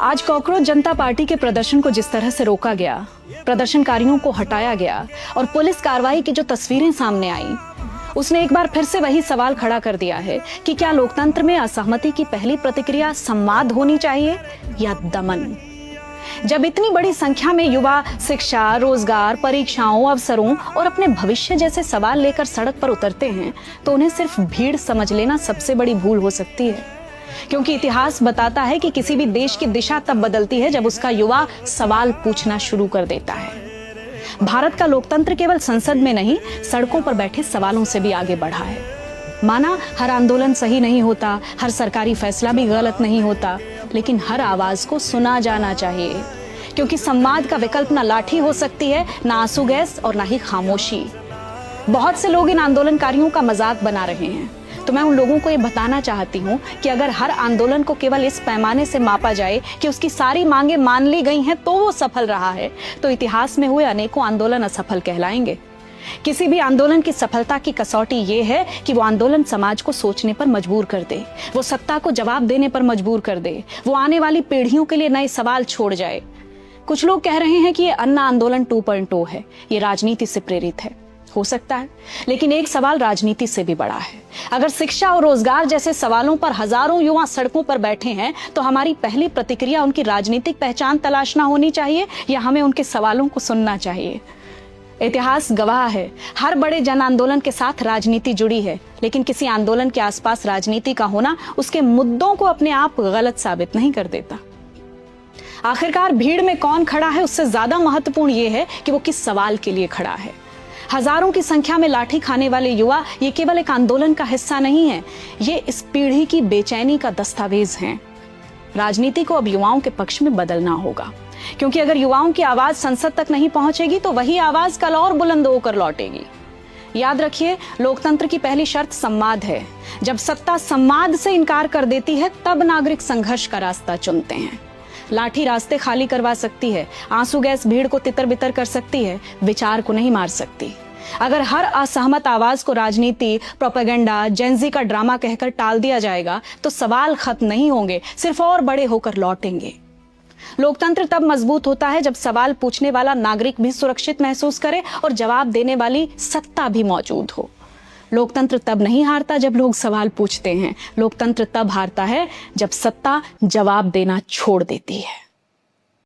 आज कॉकरोच जनता पार्टी के प्रदर्शन को जिस तरह से रोका गया, प्रदर्शनकारियों को हटाया गया और पुलिस कार्रवाई की जो तस्वीरें सामने आई, उसने एक बार फिर से वही सवाल खड़ा कर दिया है कि क्या लोकतंत्र में असहमति की पहली प्रतिक्रिया संवाद होनी चाहिए या दमन। जब इतनी बड़ी संख्या में युवा शिक्षा, रोजगार, परीक्षाओं, अवसरों और अपने भविष्य जैसे सवाल लेकर सड़क पर उतरते हैं तो उन्हें सिर्फ भीड़ समझ लेना सबसे बड़ी भूल हो सकती है, क्योंकि इतिहास बताता है कि किसी भी देश की दिशा तब बदलती है जब उसका युवा सवाल पूछना शुरू कर देता है। भारत का लोकतंत्र केवल संसद में नहीं, सड़कों पर बैठे सवालों से भी आगे बढ़ा है। माना हर आंदोलन सही नहीं होता, हर सरकारी फैसला भी गलत नहीं होता, लेकिन हर आवाज को सुना जाना चाहिए, क्योंकि संवाद का विकल्प ना लाठी हो सकती है, ना आंसू गैस और ना ही खामोशी। बहुत से लोग इन आंदोलनकारियों का मजाक बना रहे हैं, तो मैं उन लोगों को ये बताना चाहती हूँ कि अगर हर आंदोलन को केवल इस पैमाने से मापा जाए कि उसकी सारी मांगे मान ली गई हैं तो वो सफल रहा है, तो इतिहास में हुए अनेकों आंदोलन असफल कहलाएंगे। किसी भी आंदोलन की सफलता की कसौटी ये है कि वो आंदोलन समाज को सोचने पर मजबूर कर दे, वो सत्ता को जवाब देने पर मजबूर कर दे, वो आने वाली पीढ़ियों के लिए नए सवाल छोड़ जाए। कुछ लोग कह रहे हैं कि ये अन्ना आंदोलन 2.0 है, ये राजनीति से प्रेरित है। हो सकता है, लेकिन एक सवाल राजनीति से भी बड़ा है। अगर शिक्षा और रोजगार जैसे सवालों पर हजारों युवा सड़कों पर बैठे हैं, तो हमारी पहली प्रतिक्रिया उनकी राजनीतिक पहचान तलाशना होनी चाहिए या हमें उनके सवालों को सुनना चाहिए। इतिहास गवाह है, हर बड़े जन आंदोलन के साथ राजनीति जुड़ी है, लेकिन किसी आंदोलन के आसपास राजनीति का होना उसके मुद्दों को अपने आप गलत साबित नहीं कर देता। आखिरकार भीड़ में कौन खड़ा है उससे ज्यादा महत्वपूर्ण यह है कि वो किस सवाल के लिए खड़ा है। हजारों की संख्या में लाठी खाने वाले युवा ये केवल एक आंदोलन का हिस्सा नहीं है, ये इस पीढ़ी की बेचैनी का दस्तावेज हैं। राजनीति को अब युवाओं के पक्ष में बदलना होगा, क्योंकि अगर युवाओं की आवाज संसद तक नहीं पहुंचेगी तो वही आवाज कल और बुलंद होकर लौटेगी। याद रखिए, लोकतंत्र की पहली शर्त संवाद है। जब सत्ता संवाद से इनकार कर देती है तब नागरिक संघर्ष का रास्ता चुनते हैं। लाठी रास्ते खाली करवा सकती है, आंसू गैस भीड़ को तितर बितर कर सकती है, विचार को नहीं मार सकती। अगर हर असहमत आवाज को राजनीति, प्रोपेगेंडा, जेनजी का ड्रामा कहकर टाल दिया जाएगा तो सवाल खत्म नहीं होंगे, सिर्फ और बड़े होकर लौटेंगे। लोकतंत्र तब मजबूत होता है जब सवाल पूछने वाला नागरिक भी सुरक्षित महसूस करे और जवाब देने वाली सत्ता भी मौजूद हो। लोकतंत्र तब नहीं हारता जब लोग सवाल पूछते हैं, लोकतंत्र तब हारता है जब सत्ता जवाब देना छोड़ देती है।